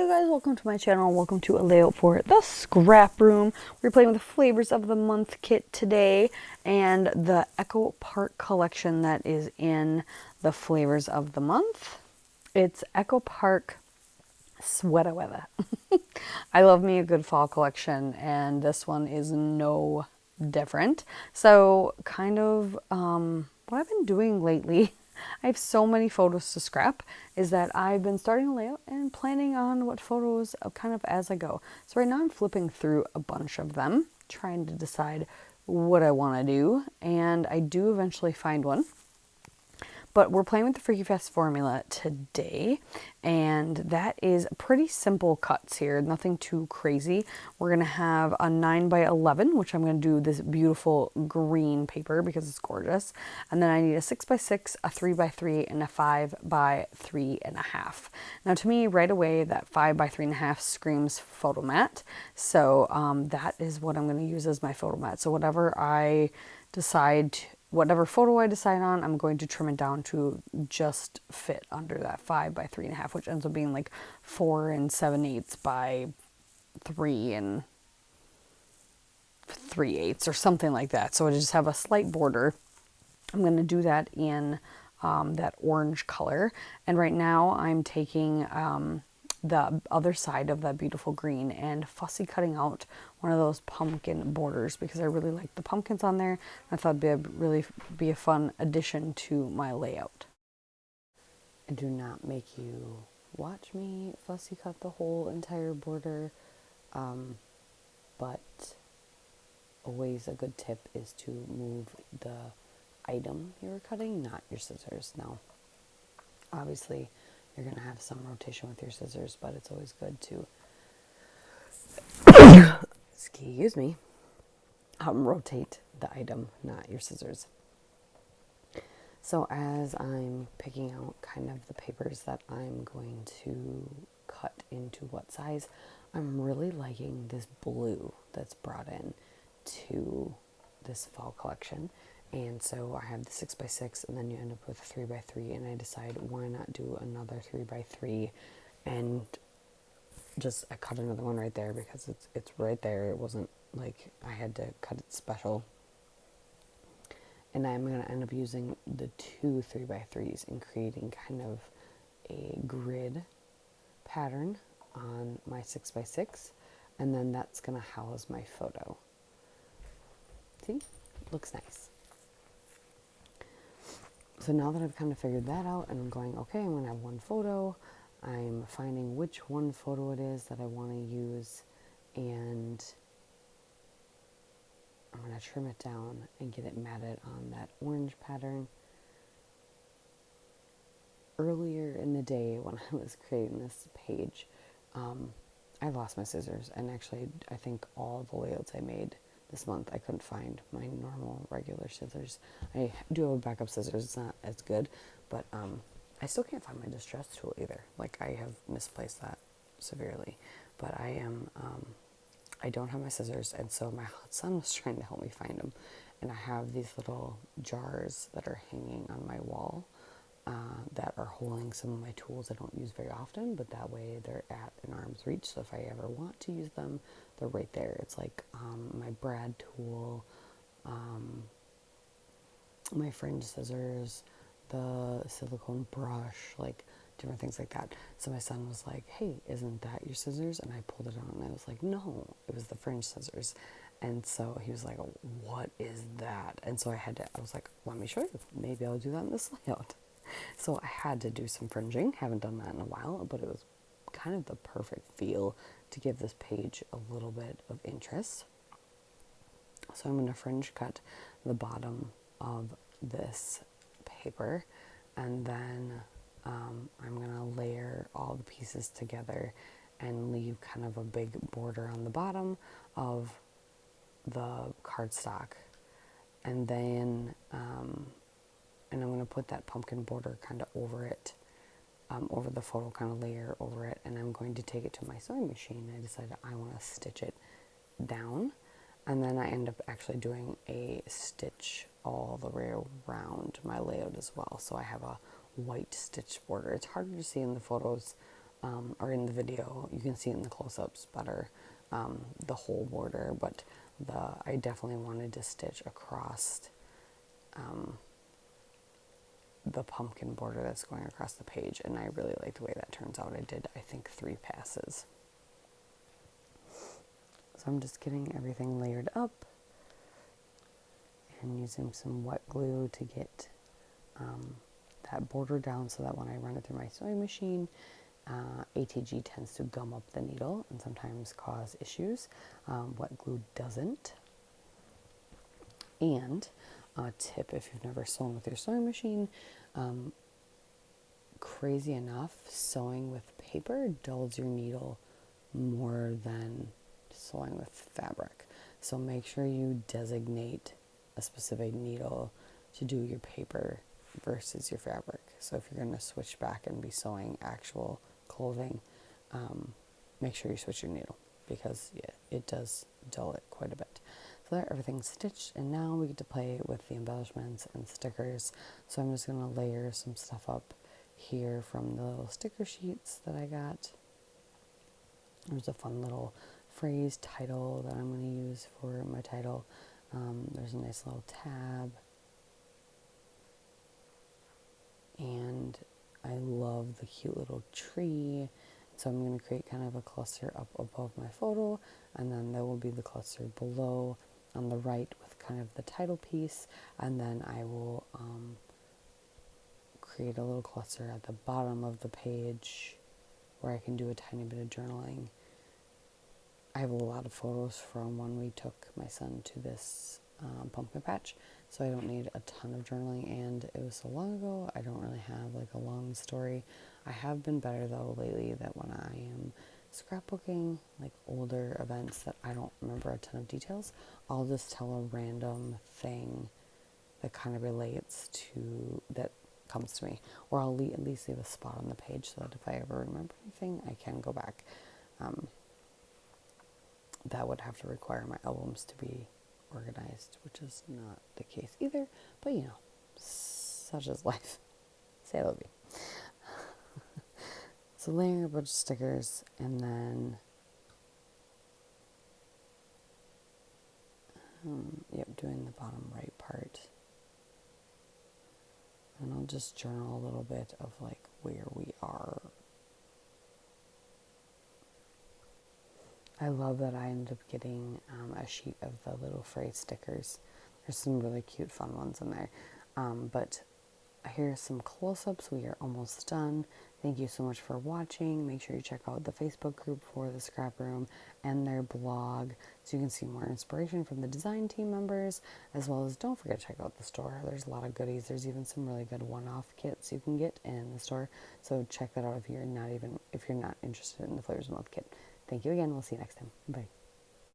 Hello guys, welcome to my channel. Welcome to a layout for the scrap room. We're playing with the flavors of the month kit today and the Echo Park collection that is in the flavors of the month. It's Echo Park Sweater Weather. I love me a good fall collection and this one is no different. So kind of what I've been doing lately, I have so many photos to scrap, is that I've been starting a layout and planning on what photos kind of as I go. So right now I'm flipping through a bunch of them, trying to decide what I want to do, and I do eventually find one. But we're playing with the Freaky Fest formula today, and that is pretty simple cuts here, nothing too crazy. We're going to have a 9x11, which I'm going to do this beautiful green paper because it's gorgeous. And then I need a 6x6, a 3x3, and a 5x3.5. Now to me, right away, that 5x3.5 screams photo mat. So that is what I'm going to use as my photo mat. So whatever photo I decide on, I'm going to trim it down to just fit under that 5x3.5, which ends up being like 4 7/8 by 3 3/8 or something like that. So I just have a slight border. I'm going to do that in that orange color. And right now I'm taking the other side of that beautiful green and fussy cutting out one of those pumpkin borders because I really like the pumpkins on there. I thought it'd really be a fun addition to my layout. I do not make you watch me fussy cut the whole entire border, but always a good tip is to move the item you're cutting, not your scissors. Now, obviously, you're going to have some rotation with your scissors, but it's always good to, excuse me, rotate the item, not your scissors. So as I'm picking out kind of the papers that I'm going to cut into what size, I'm really liking this blue that's brought in to this fall collection. And so I have the 6x6 and then you end up with a 3x3, and I decide why not do another 3x3 and just I cut another one right there because it's right there. It wasn't like I had to cut it special. And I'm going to end up using the two 3x3s and creating kind of a grid pattern on my 6x6, and then that's going to house my photo. See? Looks nice. So now that I've kind of figured that out and I'm going, okay, I'm going to have one photo, I'm finding which one photo it is that I want to use, and I'm going to trim it down and get it matted on that orange pattern. Earlier in the day when I was creating this page, I lost my scissors, and actually I think all the layouts I made this month, I couldn't find my normal regular scissors. I do have a backup scissors, it's not as good, but I still can't find my distress tool either. Like, I have misplaced that severely, but I don't have my scissors, and so my son was trying to help me find them, and I have these little jars that are hanging on my wall that are holding some of my tools I don't use very often, but that way they're at an arm's reach, so if I ever want to use them, they're right there. It's like my brad tool, my fringe scissors, the silicone brush, like different things like that. So my son was like, hey, isn't that your scissors? And I pulled it out and I was like, no, it was the fringe scissors. And so he was like, what is that? And so I was like, let me show you. Maybe I'll do that in this layout. So I had to do some fringing. Haven't done that in a while, but it was kind of the perfect feel to give this page a little bit of interest. So I'm going to fringe cut the bottom of this paper, and then I'm going to layer all the pieces together and leave kind of a big border on the bottom of the cardstock, and then and I'm going to put that pumpkin border kind of over it, over the photo, kind of layer over it, and I'm going to take it to my sewing machine. I decided I want to stitch it down, and then I end up actually doing a stitch all the way around my layout as well. So I have a white stitch border. It's harder to see in the photos or in the video, you can see it in the close-ups better, the whole border, but I definitely wanted to stitch across the pumpkin border that's going across the page, and I really like the way that turns out. I did, I think, 3 passes. So I'm just getting everything layered up and using some wet glue to get that border down so that when I run it through my sewing machine, ATG tends to gum up the needle and sometimes cause issues. Wet glue doesn't. And a tip, if you've never sewn with your sewing machine, crazy enough, sewing with paper dulls your needle more than sewing with fabric. So make sure you designate a specific needle to do your paper versus your fabric. So if you're going to switch back and be sewing actual clothing, make sure you switch your needle, because it does dull it quite a bit. So there, everything's stitched, and now we get to play with the embellishments and stickers. So I'm just going to layer some stuff up here from the little sticker sheets that I got. There's a fun little phrase title that I'm going to use for my title. There's a nice little tab, and I love the cute little tree. So I'm going to create kind of a cluster up above my photo, and then there will be the cluster below on the right with kind of the title piece, and then I will create a little cluster at the bottom of the page where I can do a tiny bit of journaling. I have a lot of photos from when we took my son to this pumpkin patch, so I don't need a ton of journaling, and it was so long ago, I don't really have like a long story. I have been better though lately, that when I am scrapbooking like older events that I don't remember a ton of details, I'll just tell a random thing that kind of relates to, that comes to me, or I'll at least leave a spot on the page so that if I ever remember anything, I can go back. That would have to require my albums to be organized, which is not the case either, but you know, such is life. Say la vie. So layering a bunch of stickers, and then doing the bottom right part, and I'll just journal a little bit of like where we are. I love that I ended up getting a sheet of the little phrase stickers. There's some really cute fun ones in there, but here's some close-ups. We are almost done. Thank you so much for watching. Make sure you check out the Facebook group for the Scrap Room and their blog so you can see more inspiration from the design team members, as well as don't forget to check out the store. There's a lot of goodies. There's even some really good one-off kits you can get in the store, so check that out if you're not interested in the Flavors of Mouth kit. Thank you again. We'll see you next time. Bye.